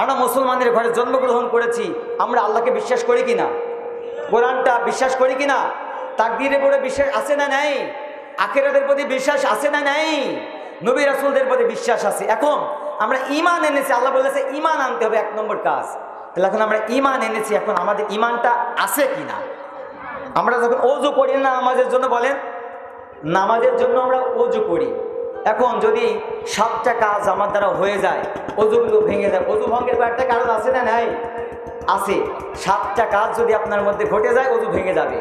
আমরা মুসলমানের ঘরে জন্মগ্রহণ করেছি, আমরা আল্লাহকে বিশ্বাস করি কিনা? কোরআনটা বিশ্বাস করি কিনা? তাকদীরের উপরে বিশ্বাস আছে না নাই? আখিরাতের প্রতি বিশ্বাস আছে না নাই? নবী রাসূলদের প্রতি বিশ্বাস আছে। এখন আমরা ঈমান এনেছি, আল্লাহ বলেছে ঈমান আনতে হবে, 1 নম্বর কাজ। তাহলে এখন আমরা ঈমান এনেছি, এখন আমাদের ঈমানটা আছে কিনা? আমরা যখন ওযু করি না নামাজের জন্য, বলেন নামাজের জন্য আমরা ওযু করি, এখন যদি 7টা কাজ আমার দ্বারা হয়ে যায়, ওযুগুলো ভেঙে যায়, ওযু ভঙ্গের কয়েকটা কারণ আছে না নাই? আছে। 7টা কাজ যদি আপনার মধ্যে ঘটে যায়, ওযু ভেঙে যাবে।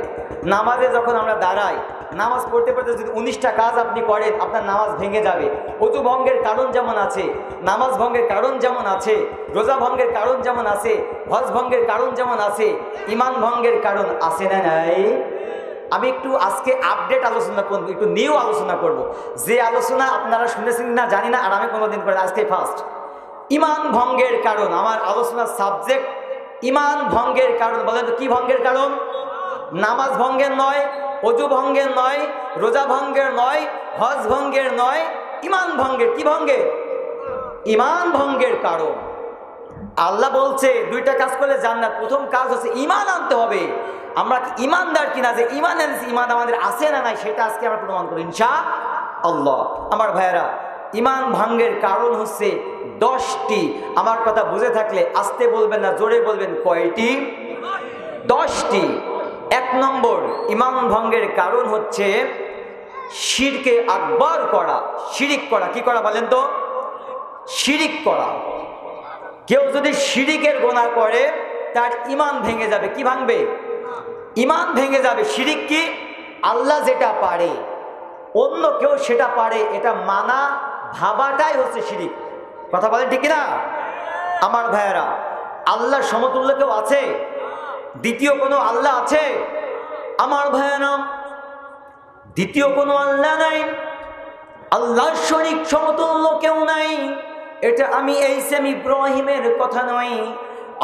নামাজে যখন আমরা দাঁড়াই, নামাজ পড়তে পড়তে যদি 19টা কাজ আপনি করেন, আপনার নামাজ ভেঙে যাবে। ওযু ভঙ্গের কারণ যেমন আছে, নামাজ ভঙ্গের কারণ যেমন আছে, রোজা ভঙ্গের কারণ যেমন আছে, হজ ভঙ্গের কারণ যেমন আছে, ঈমান ভঙ্গের কারণ আছে না নাই? আমি একটু আজকে আপডেট আলোচনা করব, একটু নিউ আলোচনা করব, যে আলোচনা আপনারা শুনেছেন না জানি না, আর আমি কোনোদিন করে আজকে ফার্স্ট। ঈমান ভঙ্গের কারণ, আমার আলোচনার সাবজেক্ট ঈমান ভঙ্গের কারণ। বলেন তো কি ভঙ্গের কারণ? নামাজ ভঙ্গের নয়, ওযু ভঙ্গের নয়, রোজা ভঙ্গের নয়, হজ ভঙ্গের নয়, ঈমান ভঙ্গের। কি ভঙ্গের? ঈমান ভঙ্গের কারণ। আল্লাহ বলছে 2টা কাজ করলে জান্নাত। প্রথম কাজ হচ্ছে ঈমান আনতে হবে। আমরা কি ঈমানদার কিনা, যে ঈমান এনেছি, ঈমান আমাদের আছে না নাই, সেটা আজকে আমরা প্রমাণ করি ইনশাআল্লাহ। আমার ভাইয়েরা, ঈমান ভঙ্গের কারণ হচ্ছে 10টি। আমার কথা বুঝে থাকলে আস্তে বলবেন না, জোরে বলবেন। কয়টি? 10টি। 1 নম্বর ঈমান ভঙ্গের কারণ হচ্ছে শিরকে আকবার করা, শিরিক করা। কি করা বলেন তো? শিরিক করা। কেউ যদি শিরিকের গুনাহ করে, তার ঈমান ভেঙে যাবে। কি ভাঙবে? ঈমান ভেঙে যাবে। শিরিক কি? আল্লাহ যেটা পারে অন্য কেউ সেটা পারে, এটা মানা ভাবাটাই হচ্ছে শিরিক। কথা বলেন ঠিক না? আমার ভাইয়েরা, আল্লাহর সমতুল্য কেউ আছে? দ্বিতীয় কোনো আল্লাহ আছে? আমার ভাইয়েরা, দ্বিতীয় কোনো আল্লাহ নাই, আল্লাহর শরীক সমতুল্য কেউ নাই। এটা আমি এইসেম ইব্রাহিমের কথা নয়,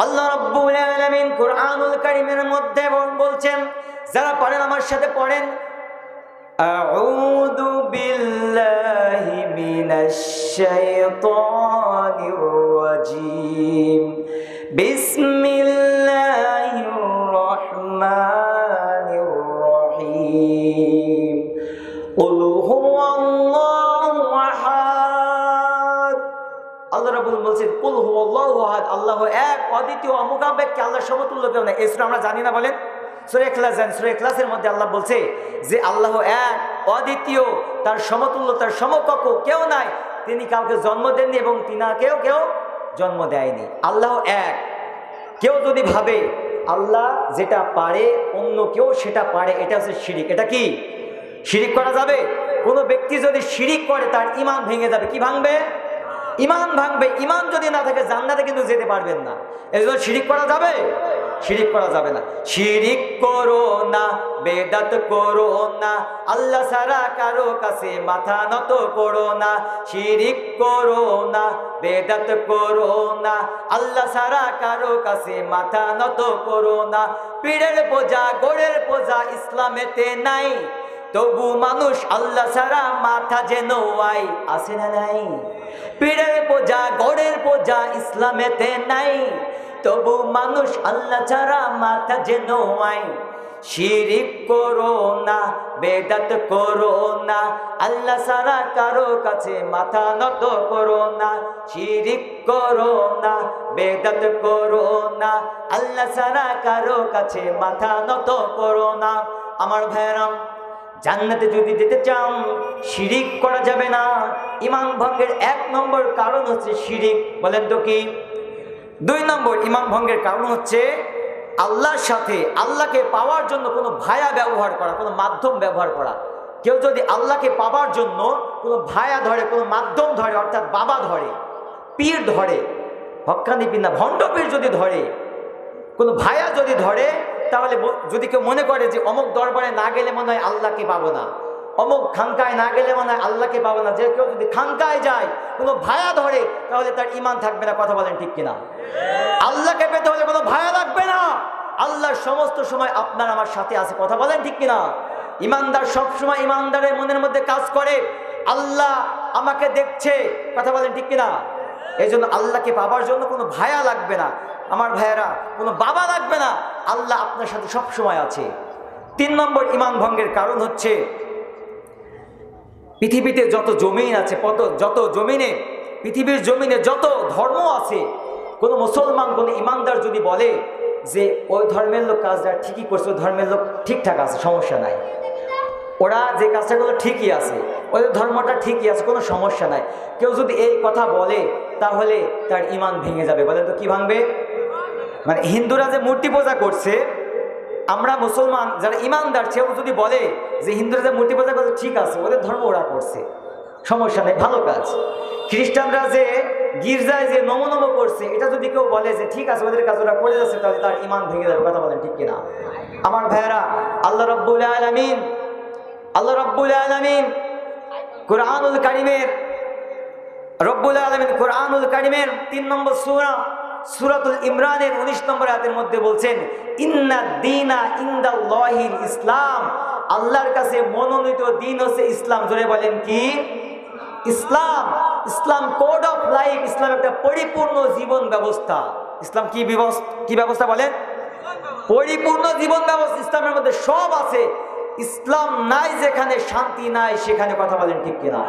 আল্লাহ রাব্বুল আলামিন কুরআনুল কারীমের মধ্যে বলছেন। যারা পারেন আমার সাথে পড়েন, আউযু বিল্লাহি মিনাশ শাইতানির রাজীম, বিসমিল্লাহির রহমানির রহিম, কুল হুয়াল্লাহু আহাদ। আল্লাহ রাব্বুল বলছেন কুল হুয়াল্লাহু আহাদ, আল্লাহ এক, অদ্বিতীয়, অমুখাপেক্ষী, আল্লাহর সমতুল্য কেউ নেই। এই সূরা আমরা জানি না? বলেন সূরা ইখলাস জানেন? সূরা ইখলাসের মধ্যে আল্লাহ বলছে যে আল্লাহ এক, অদ্বিতীয়, তার সমতুল্য, তার সমকক্ষ কেউ নাই। তিনি কাউকে জন্ম দেননি এবং তিনাকেও কেউ জন্ম দেয়নি। আল্লাহ এক। কেউ যদি ভাবে আল্লাহ যেটা পারে অন্য কেউ সেটা পারে, এটা হচ্ছে শিরিক। এটা কি? শিরিক করা যাবে? কোনো ব্যক্তি যদি শিরিক করে, তার ঈমান ভেঙে যাবে। কি ভাঙবে? ঈমান ভাঙবে। ঈমান যদি না থাকে, জান্নাতে কিন্তু যেতে পারবেন না। এজন্য শিরিক করা যাবে? শিরিক করা যাবে না। শিরিক করো না, বেদাত করো না, আল্লাহ ছাড়া কারো কাছে মাথা নত করো না। শিরিক করো না, বেদাত করো না, আল্লাহ ছাড়া কারো কাছে মাথা নত করো না। পীরের পূজা, গোড়ের পূজা ইসলামেতে নাই, তবু মানুষ আল্লাহ ছাড়া মাথা যেন আই, আছে না নাই? পীরের পূজা, গোড়ের পূজা ইসলামেতে নাই, তবু মানুষ আল্লাহ ছাড়া মাথা যেন আই। শিরিক করো না, বেদাত করো না, আল্লাহ ছাড়া কারো কাছে মাথা নত করো না। শিরিক করো না, বেদাত করো না, আল্লাহ ছাড়া কারো কাছে মাথা নত করো না। আমার ভাইরা, জান্নাতে যদি যেতে চান, শিরিক করা যাবে না। ঈমান ভঙ্গের 1 নম্বর কারণ হচ্ছে শিরিক। বলেন তো কি? 2 নম্বর ঈমান ভঙ্গের কারণ হচ্ছে আল্লাহর সাথে, আল্লাহকে পাওয়ার জন্য কোনো ভায়া ব্যবহার করা, কোনো মাধ্যম ব্যবহার করা। কেউ যদি আল্লাহকে পাওয়ার জন্য কোনো ভায়া ধরে, কোনো মাধ্যম ধরে, অর্থাৎ বাবা ধরে, পীর ধরে, হক্কানি পীর না, ভণ্ড পীর যদি ধরে, কোনো ভায়া যদি ধরে, তাহলে যদি কেউ মনে করে যে অমুক দরবারে না গেলে মনে হয় আল্লাহকে পাবো না, অমুক খানকায় না গেলে মনে হয় আল্লাহকে পাবো না, যে কেউ যদি খানকায় যায়, কোনো ভায়া ধরে, তাহলে তার ঈমান থাকবে না। কথা বলেন ঠিক কিনা? আল্লাহকে পেতে হলে কোনো ভায়া লাগবে না। আল্লাহ সমস্ত সময় আপনার আমার সাথে আছে। কথা বলেন ঠিক কিনা? ঈমানদার সবসময় ঈমানদারের মনের মধ্যে কাজ করে, আল্লাহ আমাকে দেখছে। কথা বলেন ঠিক কিনা? এই জন্য আল্লাহকে পাবার জন্য কোনো ভায়া লাগবে না আমার ভাইয়েরা, কোনো বাবা লাগবে না, আল্লাহ আপনার সাথে সব সময় আছে। 3 নম্বর ইমান ভঙ্গের কারণ হচ্ছে পৃথিবীতে যত জমিন আছে, যত জমিনে, পৃথিবীর জমিনে যত ধর্ম আছে, কোনো মুসলমান কোনো ইমানদার যদি বলে যে ওই ধর্মের লোক কাজটা ঠিকই করছে, ওই ধর্মের লোক ঠিকঠাক আছে, সমস্যা নাই, ওরা যে কাজটা করলো ঠিকই আছে, ওদের ধর্মটা ঠিকই আছে, কোনো সমস্যা নাই, কেউ যদি এই কথা বলে তাহলে তার ইমান ভেঙে যাবে। বলেন তো কি ভাঙবে? মানে হিন্দুরা যে মূর্তি পূজা করছে, আমরা মুসলমান যারা ইমানদার সেও যদি বলে যে হিন্দুরা যে মূর্তি পূজা করছে ঠিক আছে, ওদের ধর্ম ওরা করছে, সমস্যা নেই, ভালো কাজ। খ্রিস্টানরা যে গির্জায় যে নমো করছে, এটা যদি কেউ বলে যে ঠিক আছে ওদের কাজ ওরা করে যাচ্ছে, তাহলে তার ইমান ভেঙে যাবে। কথা বলেন ঠিক কিনা? আমার ভাইয়েরা, আল্লাহ রাব্বুল আলামিন কুরআনুল কারীমের 3 নম্বর সূরাতুল ইমরানের 19 নম্বর আয়াতের মধ্যে বলছেন, ইন্নাদ দীনা ইনদাল্লাহিল ইসলাম, আল্লাহর কাছে মনোনীত দিন হচ্ছে ইসলাম। জোরে বলেন কি? ইসলাম। ইসলাম কোড অফ লাইফ, ইসলাম একটা পরিপূর্ণ জীবন ব্যবস্থা। ইসলাম কি ব্যবস্থা বলেন? পরিপূর্ণ জীবন ব্যবস্থা। ইসলামের মধ্যে সব আছে। ইসলাম নাই যেখানে শান্তি নাই সেখানে। কথা বলেন ঠিক কিনা?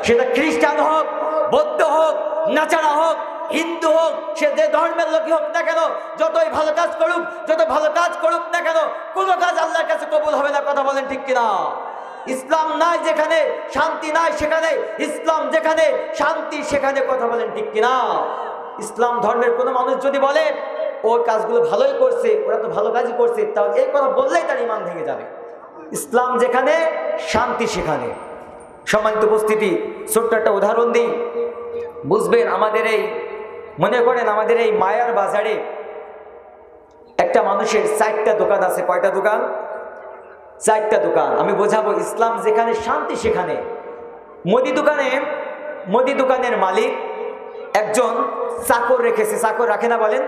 সেটা খ্রিস্টান হোক, বৌদ্ধ হোক, নাচারা হোক, হিন্দু হোক, সে যে ধর্মের লোকই হোক না কেন, যতই ভালো কাজ করুক না কেন, কোনো কাজ আল্লাহর কাছে কবুল হবে না। কথা বলেন ঠিক কিনা? ইসলাম নাই যেখানে শান্তি নাই সেখানে, ইসলাম যেখানে শান্তি সেখানে। কথা বলেন ঠিক কিনা? ইসলাম ধর্মের কোনো মানুষ যদি বলে ওর কাজগুলো ভালোই করছে, ওরা তো ভালো কাজই করছে, তাহলে এই কথা বললেই তার ইমান ভেঙে যাবে। ইসলাম যেখানে শান্তি সেখানে। সম্মানিত উপস্থিতি, ছোট্ট একটা উদাহরণ দিই, বুঝবেন। মনে করেন আমাদের এই মায়ার বাজারে একটা মানুষের 4টা দোকান আছে। কয়টা দোকান? 4টা দোকান। আমি বোঝাবো। ইসলাম যেখানে শান্তি সেখানে। মুদি দোকানের মালিক একজন চাকর রেখেছে। চাকর রাখে না বলেন?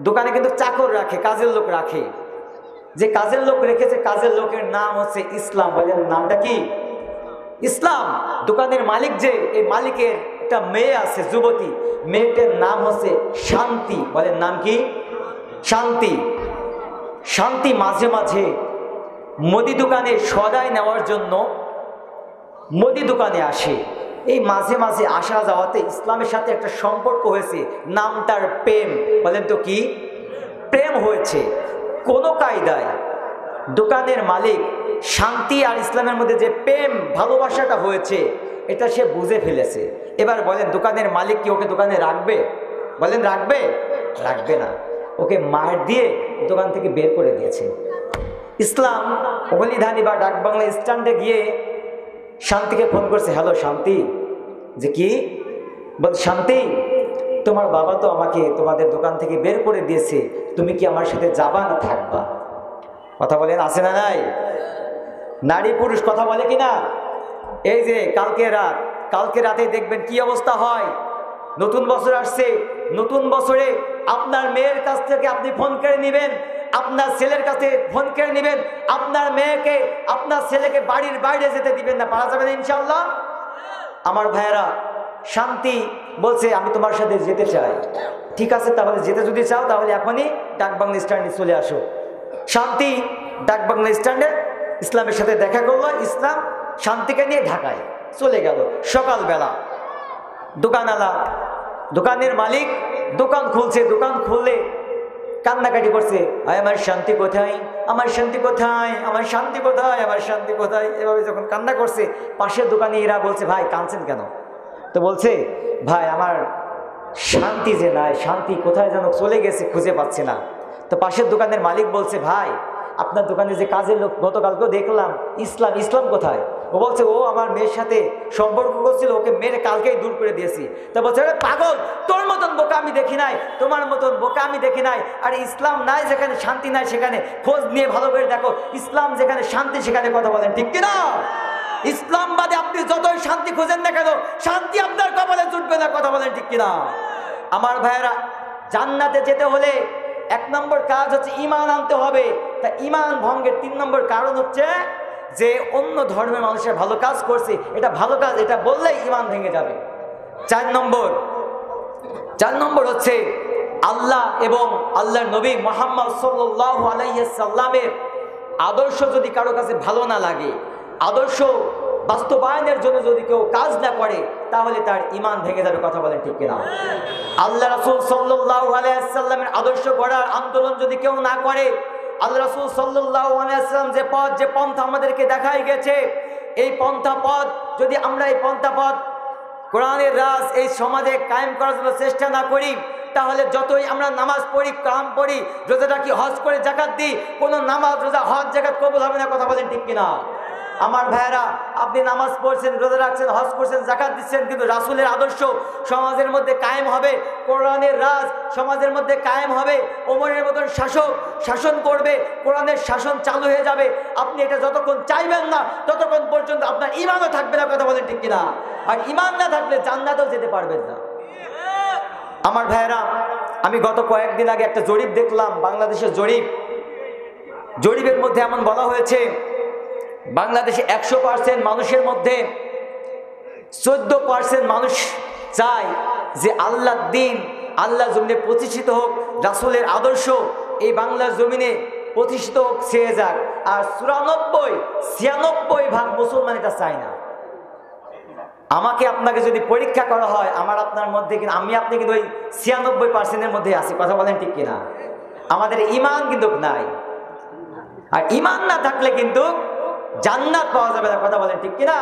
দোকানে কিন্তু চাকর রাখে, কাজের লোক রাখে। যে কাজের লোক রেখেছে, কাজের লোকের নাম হচ্ছে ইসলাম। বলেন নামটা কি? ইসলাম। দোকানের মালিক যে, এই মালিকের একটা মেয়ে আছে, যুবতী, মেয়েটার নাম হচ্ছে শান্তি। বলেন নাম কি? শান্তি। শান্তি মাঝে মাঝে মুদি দোকানে সদাই নেওয়ার জন্য মুদি দোকানে আসে। এই মাঝে মাঝে আসা যাওয়াতে ইসলামের সাথে একটা সম্পর্ক হয়েছে, নাম তার প্রেম। বলেন তো কি? প্রেম হয়েছে। কোন কায়দায় দোকানের মালিক শান্তি আর ইসলামের মধ্যে যে প্রেম ভালোবাসাটা হয়েছে এটা সে বুঝে ফেলেছে। এবার বলেন দোকানের মালিক কি ওকে দোকানে রাখবে? বলেন রাখবে? রাখবে না। ওকে মার দিয়ে দোকান থেকে বের করে দিয়েছে। ইসলাম হলিধানি বা ডাকবাংলা স্ট্যান্ডে গিয়ে শান্তিকে ফোন করছে, হ্যালো শান্তি। যে কি? বল শান্তি, তোমার বাবা তো আমাকে তোমাদের দোকান থেকে বের করে দিয়েছে, তুমি কি আমার সাথে যাবা না থাকবা? কথা বলেন আছে না নাই? নারী পুরুষ কথা বলে কিনা? এই যে কালকে রাতে দেখবেন কি অবস্থা হয়। নতুন বছর আসছে, নতুন বছরে আপনার মেয়ের কাছ থেকে আপনি ফোন করে নেবেন, আপনার ছেলের কাছে ফোন করে নেবেন, আপনার মেয়েকে আপনার ছেলেকে বাড়ির বাইরে যেতে দিবেন না। পারা যাবে না ইনশাআল্লাহ? আমার ভাইয়েরা, শান্তি বলছে আমি তোমার সাথে যেতে চাই। ঠিক আছে, তাহলে যেতে যদি চাও তাহলে এখনই ডাকবাংলা স্ট্যান্ডে চলে আসো। শান্তি ডাকবাংলা স্ট্যান্ডে ইসলামের সাথে দেখা করলো। ইসলাম শান্তিকে নিয়ে ঢাকায় চলে গেল। সকালবেলা দোকানের মালিক দোকান খুলছে। দোকান খুললে কান্নাকাটি করছে, আমার শান্তি কোথায়, আমার শান্তি কোথায়, আমার শান্তি কোথায়, আমার শান্তি কোথায়। এভাবে যখন কান্না করছে, পাশের দোকানে এরা বলছে, ভাই কাঁদছেন কেন? তো বলছে, ভাই আমার শান্তি যে নাই, শান্তি কোথায় যেন চলে গেছে, খুঁজে পাচ্ছি না। তো পাশের দোকানের মালিক বলছে, ভাই আপনার দোকানে যে কাজের লোক গতকালকেও দেখলাম, ইসলাম কোথায়? ও বলছে, ও আমার মেয়ের সাথে সম্পর্ক করছিল, ওকে মেরে কালকেই দূর করে দিয়েছি। তা বলছে, আরে পাগল, তোর মতন বোকা আমি দেখি নাই, তোমার মতন বোকা আমি দেখি নাই। আর ইসলাম নাই যেখানে শান্তি নাই সেখানে, খোঁজ নিয়ে ভালো করে দেখো, ইসলাম যেখানে শান্তি সেখানে। কথা বলেন ঠিক কিনা? ইসলাম বাদে আপনি যতই শান্তি খোঁজেন না কেন, শান্তি আপনার কপালে জুটবে না। কথা বলেন ঠিক কিনা? আমার ভাইয়েরা, জান্নাতে যেতে হলে 1 নম্বর কাজ হচ্ছে ঈমান আনতে হবে। তা ঈমান ভঙ্গের 3 নম্বর কারণ হচ্ছে যে অন্য ধর্মের মানুষের ভালো কাজ করছে, এটা ভালো কাজ, এটা বললেই ঈমান ভেঙে যাবে। 4 নম্বর 4 নম্বর হচ্ছে আল্লাহ এবং আল্লাহর নবী মুহাম্মদ সাল্লাল্লাহু আলাইহি সাল্লামের আদর্শ যদি কারো কাছে ভালো না লাগে, আদর্শ বাস্তবায়নের জন্য যদি কেউ কাজ না করে, তাহলে তার ঈমান ভেঙে যাবে। কথা বলেন ঠিক কিনা? আল্লাহ রাসূল সাল্লাল্লাহু আলাইহি সাল্লামের আদর্শ গড়ার আন্দোলন যদি কেউ না করে, আল্লাহ রাসূল সাল্লাল্লাহু আলাইহি সাল্লাম যে পথ, যে পন্থা আমাদেরকে দেখাই গেছে, এই পন্থা পথ যদি আমরা এই পন্থা পথ কোরআনের রাজ এই সমাজে কায়েম করার জন্য চেষ্টা না করি, তাহলে যতই আমরা নামাজ পড়ি, কালাম পড়ি, রোজা রাখি, হজ করে জাকাত দিই, কোনো নামাজ, রোজা, হজ, জাকাত কবুল হবে না। কথা বলেন ঠিক কিনা? আমার ভাইয়েরা, আপনি নামাজ পড়ছেন, রোজা রাখছেন, হজ করছেন, জাকাত দিচ্ছেন, কিন্তু রাসূলের আদর্শ সমাজের মধ্যে কায়েম হবে, কোরআনের রাজ সমাজের মধ্যে কায়েম হবে, ওমরের মতন শাসক শাসন করবে, কোরআনের শাসন চালু হয়ে যাবে। আপনি এটা যতক্ষণ চাইবেন না, ততক্ষণ পর্যন্ত আপনার ঈমানও থাকবে না। কথা বলেন ঠিক কিনা? আর ঈমান না থাকলে জান্নাতেও যেতে পারবেন না। আমার ভাইয়েরা, আমি গত কয়েকদিন আগে একটা জরিপ দেখলাম, বাংলাদেশের জরিপের মধ্যে এমন বলা হয়েছে, বাংলাদেশে 100% মানুষের মধ্যে 14% মানুষ চায় যে আল্লাহর দ্বীন আল্লাহ জমিনে প্রতিষ্ঠিত হোক, রাসূলের আদর্শ এই বাংলার জমিনে প্রতিষ্ঠিত হোক, ছেয়ে যাক। আর 96% মুসলমান এটা চায় না। আমাকে আপনাকে যদি পরীক্ষা করা হয়, আমার আপনার মধ্যে কিন্তু আমি আপনি কিন্তু ওই 96%-এর মধ্যে আছি। কথা বলেন ঠিক কিনা? আমাদের ঈমান কিন্তু নাই, আর ঈমান না থাকলে কিন্তু জান্নাত পাওয়া যাবে না। কথা বলেন ঠিক কিনা?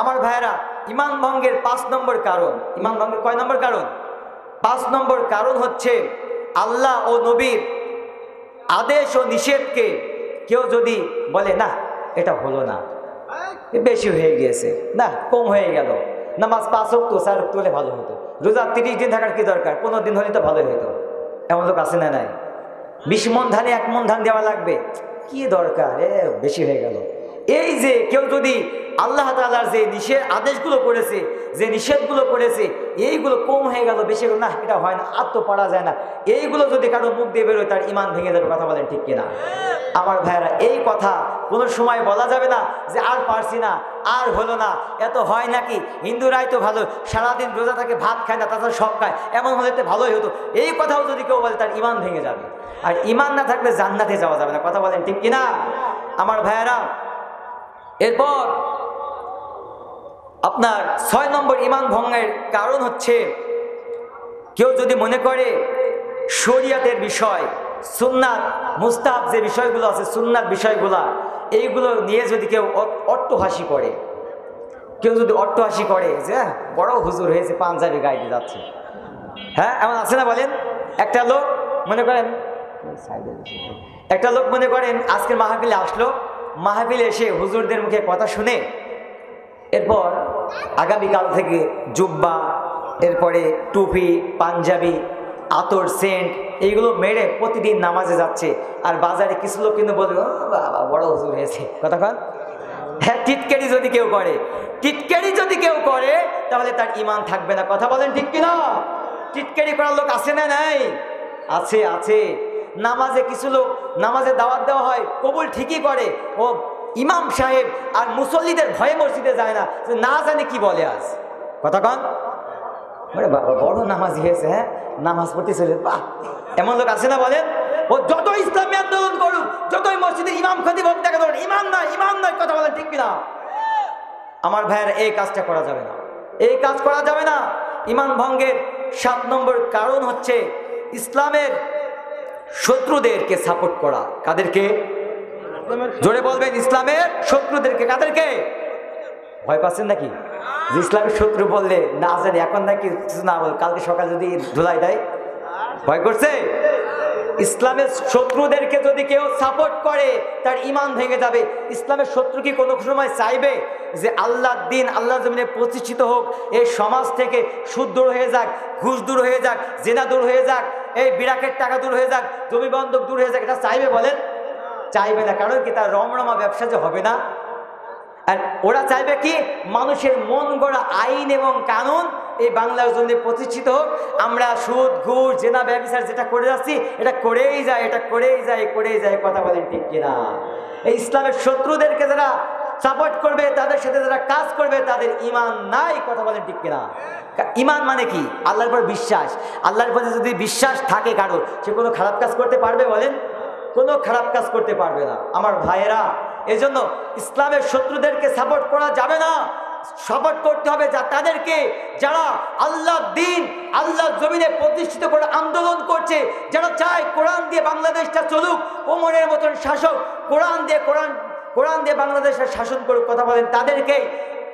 আমার ভাইয়েরা, ঈমান ভঙ্গের 5 নম্বর কারণ, ঈমান ভঙ্গের কয় নম্বর কারণ? 5 নম্বর কারণ হচ্ছে আল্লাহ ও নবীর আদেশ ও নিষেধকে কেউ যদি বলে না এটা হলো না, বেশি হয়ে গিয়েছে, না কম হয়ে গেল, নামাজ 5 ওয়াক্ত 4 ওয়াক্ত হলে ভালো হতো, রোজা 30 দিন থাকার কি দরকার, 15 দিন হলে তো ভালোই হতো, এমন লোক আছে না? নাই। 20 মণ ধানে 1 মণ ধান দেওয়া লাগবে, কি দরকার, বেশি হয়ে গেল। এই যে কেউ যদি আল্লাহ তাআলার যে আদেশগুলো করেছে, যে নিষেধগুলো করেছে, এইগুলো কম হয়ে গেল, বেশি হয়ে গেল, না এটা হয় না, আর তো পারা যায় না, এইগুলো যদি কারো মুখ দিয়ে বেরোয়, তার ঈমান ভেঙে যাবে। কথা বলেন ঠিক কিনা? আমার ভাইয়েরা, এই কথা কোনো সময় বলা যাবে না যে আর পারছি না, আর হলো না, এত হয় নাকি, হিন্দুরাই তো ভালো, সারাদিন রোজা থাকে, ভাত খায় না, তাছাড়া সব খায়, এমন হলে তো ভালোই হতো। এই কথাও যদি কেউ বলে, তার ঈমান ভেঙে যাবে। আর ঈমান না থাকলে জান্নাতে যাওয়া যাবে না। কথা বলেন ঠিক কিনা? আমার ভাইয়েরা, এরপর আপনার 6 নম্বর ঈমান ভঙ্গের কারণ হচ্ছে কেউ যদি মনে করে শরীয়তের বিষয়, সুন্নাত, মুস্তাহাব যে বিষয়গুলো আছে, সুন্নাত বিষয়গুলা, এইগুলো নিয়ে যদি কেউ অট্টহাসি করে, কেউ যদি অট্টহাসি করে যে বড় হুজুর হয়েছে, পাঞ্জাবি গাইতে যাচ্ছে, হ্যাঁ এমন আছে না? বলেন, একটা লোক মনে করেন আজকের মাহফিলে আসলো, মাহফিলে এসে হুজুরদের মুখে কথা শুনে এরপর আগামীকাল থেকে জুব্বা, এরপরে টুপি, পাঞ্জাবি, আতর, সেন্ট এইগুলো মেরে প্রতিদিন নামাজে যাচ্ছে। আর বাজারে কিছু লোক কিন্তু বলবে, ও বাবা বড় হুজুর হয়েছে। কতক্ষণ? হ্যাঁ, টিটকারি যদি কেউ করে, তাহলে তার ঈমান থাকবে না। কথা বলেন ঠিক কিনা? টিটকারি করার লোক আছে না? নাই, আছে। নামাজে কিছু লোক, নামাজে দাওয়াত দেওয়া হয়, কবুল ঠিকই করে, ও ইমাম সাহেব আর মুসল্লিদের ভয়ে মসজিদে যায় না, না জানে কি বলে আজ। কথা কন, বাবা বড় নামাজি হয়েছে, হ্যাঁ নামাজ পড়তে চলে, বাহ, এমন লোক আছে না? বলেন, ও যত ইসলামী আন্দোলন করুক, যতই মসজিদের ইমাম খতিব হোক দেখা ধরুন, ঈমান নয়। কথা বলেন ঠিক কিনা? আমার ভাইয়েরা, এই কাজটা করা যাবে না, এই কাজ করা যাবে না। ঈমান ভঙ্গের 7 নম্বর কারণ হচ্ছে ইসলামের শত্রুদেরকে সাপোর্ট করা। কাদেরকে? জোরে বলবেন, ইসলামের শত্রুদেরকে। কাদেরকে? ভয় পাচ্ছেন নাকি যে ইসলামের শত্রু বললে না জানি এখন নাকি কিছু না বল, কালকে সকালে যদি ধুলাই দেয়, ভয় করছে? ইসলামের শত্রুদেরকে যদি কেউ সাপোর্ট করে, তার ঈমান ভেঙে যাবে। ইসলামের শত্রু কি কোনো সময় চাইবে যে আল্লাহর দ্বীন আল্লাহ জমিনে প্রতিষ্ঠিত হোক, এই সমাজ থেকে সুদ দূর হয়ে যাক, ঘুষ দূর হয়ে যাক, জেনা দূর হয়ে যাক, এই বিরাকের টাকা দূর হয়ে যাক, জমি বন্ধক দূর হয়ে যাক? এটা চাইবে? বলেন, চাইবে না। কারণ কি? তার রমরমা ব্যবসা যে হবে না। আর ওরা চাইবে কি? মানুষের মন গড়া আইন এবং কানুন এই বাংলার জন্য প্রতিষ্ঠিত হোক, আমরা সুদ, ঘুষ, জেনা, ব্যভিচার যেটা করে যাচ্ছি, এটা করেই যায়। কথা বলেন ঠিক কিনা? এই ইসলামের শত্রুদেরকে যারা সাপোর্ট করবে, তাদের সাথে যারা কাজ করবে তাদের ঈমান নাই। কথা বলেন ঠিক কিনা? ঈমান মানে কি? আল্লাহর উপর বিশ্বাস। আল্লাহর উপর যদি বিশ্বাস থাকে কারো, সে কোনো খারাপ কাজ করতে পারবে? বলেন, কোনো খারাপ কাজ করতে পারবে না। আমার ভাইয়েরা, এজন্য ইসলামের শত্রুদেরকে সাপোর্ট করা যাবে না। সাপোর্ট করতে হবে তাদেরকে যারা আল্লাহর দ্বীন আল্লাহর জমিনে প্রতিষ্ঠিত করে আন্দোলন করছে, যারা চায় কোরআন দিয়ে বাংলাদেশটা চলুক, ওমরের মতন শাসক কোরআন দিয়ে বাংলাদেশের শাসন করুক। কথা বলেন, তাদেরকে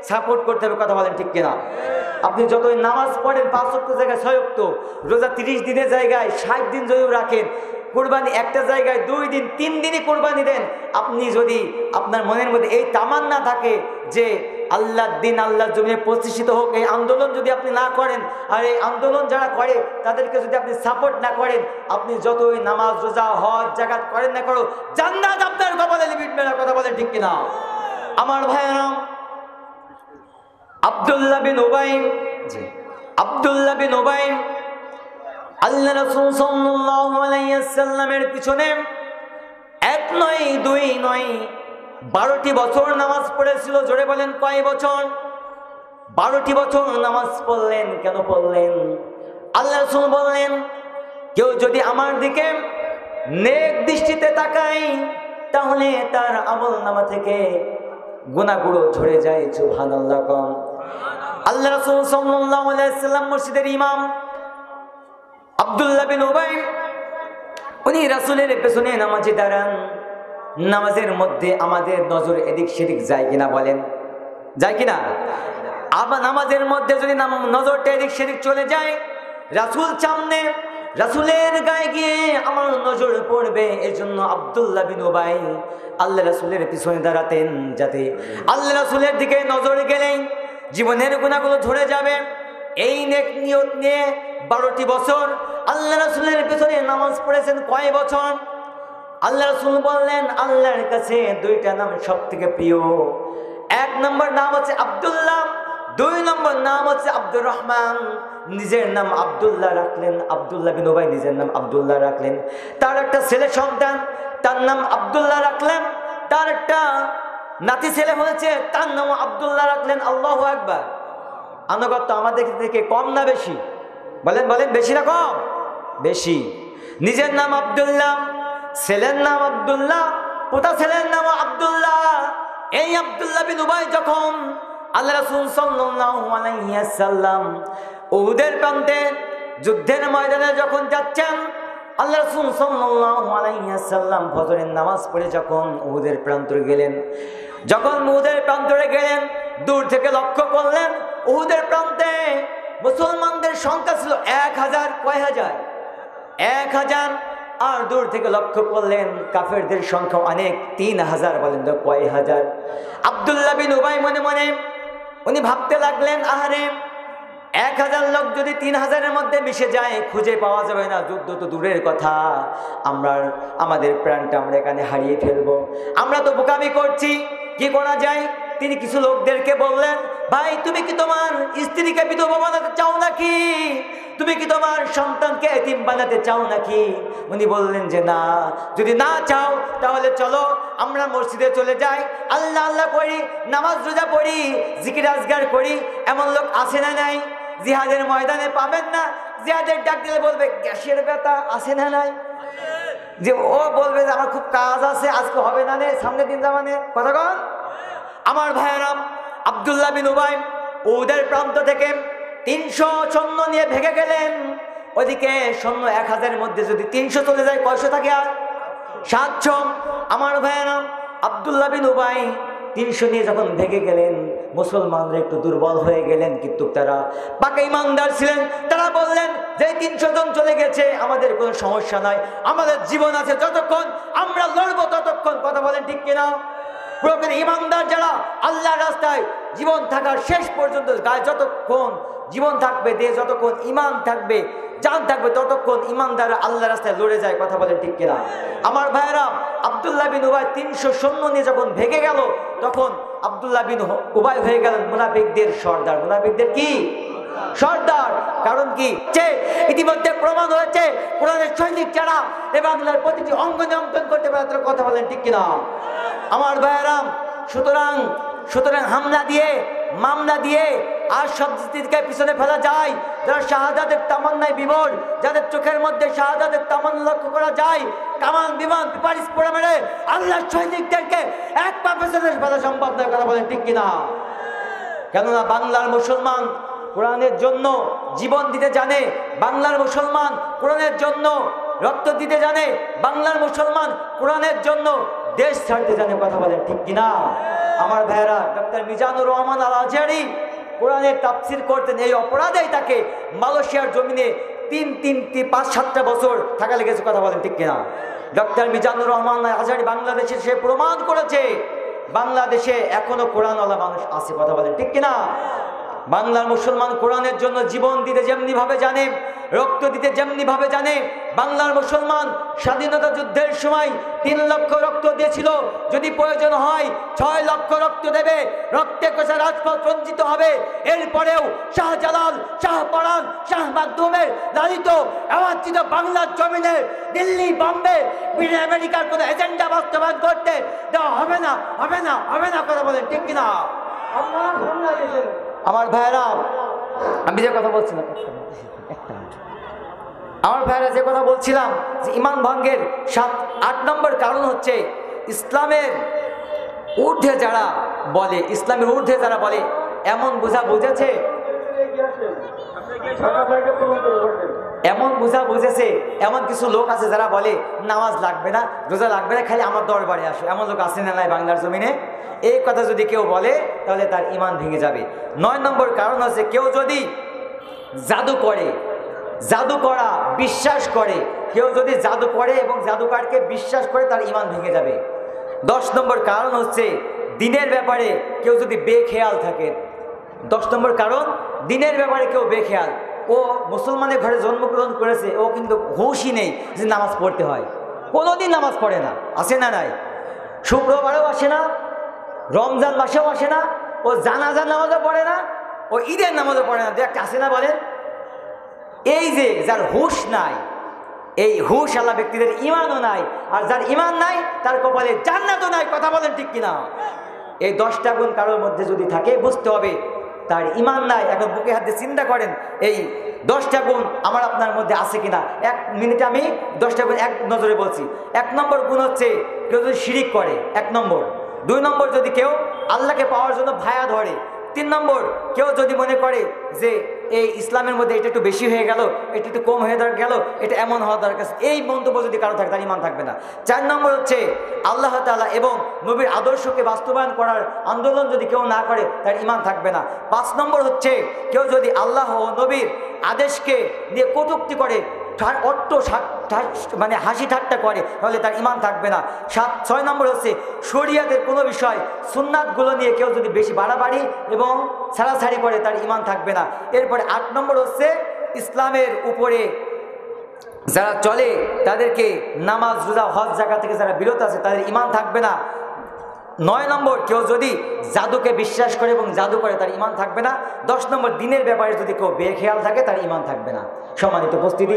সাপোর্ট করতে হবে। কথা বলেন ঠিক কিনা? আপনি যতই নামাজ পড়েন 5 ওয়াক্ত জায়গায় 6 ওয়াক্ত, রোজা 30 দিনের জায়গায় 60 দিন যদি রাখেন, কুরবানি একটা জায়গায় 2 দিন 3 দিনই কুরবানি দেন, আপনি যদি আপনার মনের মধ্যে এই তামান্না থাকে যে আল্লাহর দ্বীন আল্লাহর জমিনে প্রতিষ্ঠিত হোক, এই আন্দোলন যদি আপনি না করেন, আর এই আন্দোলন যারা করে তাদেরকে যদি আপনি সাপোর্ট না করেন, আপনি যতই নামাজ রোজা হজ যাকাত করেন না করো, জান্নাত আপনার কপালে লিখবে না। কথা বলেন ঠিক কিনা? আমার ভাইয়েরা, আব্দুল্লাহ বিন উবাই আল্লাহ রাসূল সাল্লাল্লাহু আলাইহি ওয়াসাল্লামের পিছনে 1 নয় 2 নয় 12টি বছর নামাজ পড়েছিল। জোরে বলেন, কয় বছর? 12টি বছর নামাজ পড়লেন। কেন পড়লেন? আল্লাহ রাসূল বললেন, কেউ যদি আমার দিকে নেক দৃষ্টিতে তাকায় তাহলে তার আমলনামা থেকে গুনাহগুলো ঝরে যায়। সুবহানাল্লাহ। কম আল্লাহ রাসূল সাল্লাল্লাহু আলাইহি ওয়াসাল্লাম মসজিদের ইমাম আব্দুল্লাহ বিন উবাই, উনি রাসূলের পেছনে নামাজে দাঁড়ান। নামাজের মধ্যে আমাদের নজর এদিক সেদিক যায় কিনা? বলেন, যায় কিনা? আবার নামাজের মধ্যে যদি নজরটা এদিক সেদিক চলে যায়, রাসূল সামনে, রাসূলের গায়ে গিয়ে আমার নজর পড়বে। এজন্য আব্দুল্লাহ বিন উবাই আল্লাহ রাসূলের পিছনে দাঁড়াতেন, যাতে আল্লাহ রাসূলের দিকে নজর গেলেই জীবনের গুনাহগুলো ধরে যাবে। এই নেক নিয়ত নিয়ে 12টি বছর আল্লাহ রাসূলের পিছনে নামাজ পড়েছেন। কয় বছর? আল্লাহ রাসূল বললেন, আল্লাহর কাছে 2টা নাম সবথেকে প্রিয়। 1 নম্বর নাম হচ্ছে আব্দুল্লাহ, 2 নম্বর নাম হচ্ছে আব্দুর রহমান। নিজের নাম আব্দুল্লাহ রাখলেন, আব্দুল্লাহ বিন উবাই নিজের নাম আব্দুল্লাহ রাখলেন। তার একটা ছেলে সন্তান, তার নাম আব্দুল্লাহ রাখলেন। তার একটা নাতি ছেলে হয়েছে, তার নাম আব্দুল্লাহ রাখলেন। আল্লাহু আকবার। আনুগত্য আমাদের থেকে কম না বেশি? বলেন বলেন, বেশি না কম? বেশি। নিজের নাম আব্দুল্লাহ, ছেলের নাম আব্দুল্লাহ, পোতা ছেলের নাম আব্দুল্লাহ। এই আব্দুল্লাহ বিন উবাই যখন আল্লাহ রাসূল সাল্লাল্লাহু আলাইহি ওয়াসাল্লাম উহুদের প্রান্তে যুদ্ধের ময়দানে যখন যাচ্ছেন, আল্লাহ রাসূল সাল্লাল্লাহু আলাইহি ওয়াসাল্লাম ফজরের নামাজ পড়ে যখন উহুদের প্রান্তরে গেলেন, দূর থেকে লক্ষ্য করলেন উহুদের প্রান্তে মুসলমানদের সংখ্যা ছিল 1000। কয় হাজার? 1000। আর দূর থেকে লক্ষ্য করলেন কাফেরদের সংখ্যা অনেক, 3000। বলেন তো কয় হাজার? আব্দুল্লাহ বিন উবাই মনে মনে উনি ভাবতে লাগলেন, আহারে 1000 লোক যদি 3000-এর মধ্যে মিশে যায়, খুঁজে পাওয়া যাবে না। যুদ্ধ তো দূরের কথা, আমাদের প্রাণটা আমরা এখানে হারিয়ে ফেলবো। আমরা তো বোকামি করছি, কি করা যায়? তিনি কিছু লোকদেরকে বললেন, ভাই তুমি কি তোমার স্ত্রীকে বিধবা বানাতে চাও নাকি? তুমি কি তোমার সন্তানকে এতিম বানাতে চাও নাকি? উনি বললেন যে না, যদি না চাও তাহলে চলো আমরা মসজিদে চলে যাই, আল্লাহ আল্লাহ করি, নামাজ রোজা পড়ি, জিকির আজগার করি। এমন লোক আছে না নাই? জিহাদের ময়দানে পাবেন না, জিহাদের ডাক দিলে বলবে গ্যাসের ব্যথা আছে না নাই? যে ও বলবে যে আমার খুব কাজ আছে, আজকে হবে না, সামনের দিন যাবানে। কথা কন আমার ভাইয়েরাম, আব্দুল্লাহ বিন উবাই উহুদের প্রান্ত থেকে 300 সৈন্য নিয়ে ভেগে গেলেন। ওদিকে সৈন্য 1000-এর মধ্যে যদি 300 চলে যায়, কয়শো থাকে? আর 700। আমার ভাইয়েরাম, আব্দুল্লাহ বিন উবাই 300 নিয়ে যখন ভেগে গেলেন, মুসলমানরা একটু দুর্বল হয়ে গেলেন, কিন্তু তারা পাকা ইমানদার ছিলেন। তারা বললেন যে 300 জন চলে গেছে, আমাদের কোনো সমস্যা নাই, আমাদের জীবন আছে, যতক্ষণ আমরা লড়বো ততক্ষণ। কথা বলেন ঠিক কিনা? প্রকৃত ইমানদার যারা আল্লাহর রাস্তায় জীবন থাকার শেষ পর্যন্ত, গায়ে যতক্ষণ জীবন থাকবে, দেহে যতক্ষণ ইমান থাকবে, জান থাকবে, ততক্ষণ ইমানদাররা আল্লাহর রাস্তায় লড়ে যায়। কথা বলেন ঠিক কিনা? আমার ভাইয়েরা, আব্দুল্লাহ বিন উবাই 300 সৈন্য নিয়ে যখন ভেগে গেল, তখন আব্দুল্লাহ বিন উবাই হয়ে গেলেন মুনাফিকদের সর্দার। মুনাফিকদের কি সর্দার? কারণ কি? ইতিমধ্যে প্রমাণ হয়েছে কোরআনের সৈনিক যারা এ বাংলার প্রতিটি অঙ্গ নিয়ন্ত্রণ করতে পারে। কথা বলেন ঠিক কিনা? আমার ভাইয়েরা, সুতরাং সুতরাং হামলা দিয়ে মামলা দিয়ে আর সবদিকে পিছনে ফেলা যায়। যারা শাহাদাতের তামান্নায় বিভোর, যাদের চোখের মধ্যে শাহাদাতের তামান্না লক্ষ্য করা যায়, কামান বিমান পিপারিস পোড়া মেরে আল্লাহর সৈনিকদেরকে এক পা পেছনে ফেলা সম্ভব নয়। কথা বলেন ঠিক কিনা? কেননা বাংলার মুসলমান কোরআনের জন্য জীবন দিতে জানে, বাংলার মুসলমান কোরআনের জন্য রক্ত দিতে জানে, বাংলার মুসলমান কোরআনের জন্য দেশ ছাড়তে জানে। কথা বলেন ঠিক কিনা? আমার ভাইয়েরা, ডক্টর মিজানুর রহমান আল আজহারি কোরআনের তাফসির করতেন, এই অপরাধেই তাকে মালয়েশিয়ার জমিনে 5-7টা বছর থাকা লেগেছে। কথা বলেন ঠিক কিনা? ডক্টর মিজানুর রহমান আল আজহারি বাংলাদেশে সে প্রমাণ করেছে বাংলাদেশে এখনো কোরআনওয়ালা মানুষ আছে। কথা বলেন ঠিক কিনা? বাংলার মুসলমান কোরআনের জন্য জীবন দিতে যেমনি ভাবে জানে, রক্ত দিতে যেমনি ভাবে জানে, বাংলার মুসলমান স্বাধীনতা যুদ্ধের সময় 3 লক্ষ রক্ত দিয়েছিল। যদি প্রয়োজন হয় 6 লক্ষ রক্ত দেবে। রক্তে কষা রাজপথ রঞ্জিত হবে। এরপরেও শাহজালাল, শাহপরান, শাহ মাকদুমের লালিত আওয়াজিত বাংলার জমিনে দিল্লি, বম্বে, আমেরিকার কোনো এজেন্ডা বাস্তবায়ন করতে দেওয়া হবে না, হবে না, হবে না। কথা বলেন ঠিক কিনা? আমার ভাইয়েরা, আমি যে কথা বলছিলাম, আমার ভাইয়েরা যে কথা বলছিলাম যে ইমান ভঙ্গের 7-8 নম্বর কারণ হচ্ছে ইসলামের ঊর্ধ্বে যারা বলে, ইসলামের ঊর্ধ্বে যারা বলে এমন বোঝা বুঝেছে, এমন বোঝা বুঝেছে, এমন কিছু লোক আছে যারা বলে নামাজ লাগবে না, রোজা লাগবে না, খালি আমার দরবারে আসো। এমন লোক আছে না নাই বাংলার জমিনে? এই কথা যদি কেউ বলে তাহলে তার ইমান ভেঙে যাবে। 9 নম্বর কারণ হচ্ছে কেউ যদি জাদু করে, জাদু করা বিশ্বাস করে, কেউ যদি জাদু করে এবং জাদুকারকে বিশ্বাস করে তার ইমান ভেঙে যাবে। 10 নম্বর কারণ হচ্ছে দিনের ব্যাপারে কেউ যদি বেখেয়াল থাকে। 10 নম্বর কারণ, দিনের ব্যাপারে কেউ বেখেয়াল। ও মুসলমানের ঘরে জন্মগ্রহণ করেছে, ও কিন্তু হুঁশই নেই যে নামাজ পড়তে হয়, কোনোদিন নামাজ পড়ে না, আসে না নাই, শুক্রবারেও আসে না, রমজান মাসেও আসে না, ও জানাজার নামাজও পড়ে না, ও ঈদের নামাজও পড়ে না। দু একটা আসে না বলেন? এই যে যার হুঁশ নাই, এই হুঁশ আল্লাহ ব্যক্তিদের ইমানও নাই, আর যার ইমান নাই তার কপালে জান্নাতও নাই। কথা বলেন ঠিক কিনা? এই 10টা গুণ কারোর মধ্যে যদি থাকে বুঝতে হবে তার ইমান নাই। এখন বুকে হাতে চিন্তা করেন এই 10টা গুণ আমার আপনার মধ্যে আছে কিনা। 1 মিনিটে আমি 10টা গুণ এক নজরে বলছি। 1 নম্বর গুণ হচ্ছে কেউ যদি শিরিক করে, 1 নম্বর। 2 নম্বর যদি কেউ আল্লাহকে পাওয়ার জন্য ভায়া ধরে। 3 নম্বর কেউ যদি মনে করে যে এই ইসলামের মধ্যে এটা একটু বেশি হয়ে গেল, এটা একটু কম হয়ে গেল, এটা এমন হওয়া দরকার, এই মন্তব্য যদি কারো থাকে তার ইমান থাকবে না। 4 নম্বর হচ্ছে আল্লাহ তাআলা এবং নবীর আদর্শকে বাস্তবায়ন করার আন্দোলন যদি কেউ না করে তার ইমান থাকবে না। 5 নম্বর হচ্ছে কেউ যদি আল্লাহ ও নবীর আদেশকে নিয়ে কটূক্তি করে, মানে হাসি ঠাট্টা করে, তাহলে তার ইমান থাকবে না। 6 নম্বর হচ্ছে শরিয়াতের কোনো বিষয় সুন্নাতগুলো নিয়ে কেউ যদি বেশি বাড়াবাড়ি এবং ছাড়াছাড়ি করে তার ইমান থাকবে না। এরপরে 8 নম্বর হচ্ছে ইসলামের উপরে যারা চলে তাদেরকে নামাজ, রোজা, হজ, যাকাত থেকে যারা বিরত আছে তাদের ইমান থাকবে না। 9 নম্বর কেউ যদি জাদুকে বিশ্বাস করে এবং জাদু করে তার ইমান থাকবে না। 10 নম্বর দিনের ব্যাপারে যদি কেউ বেখেয়াল থাকে তার ইমান থাকবে না। সম্মানিত উপস্থিতি।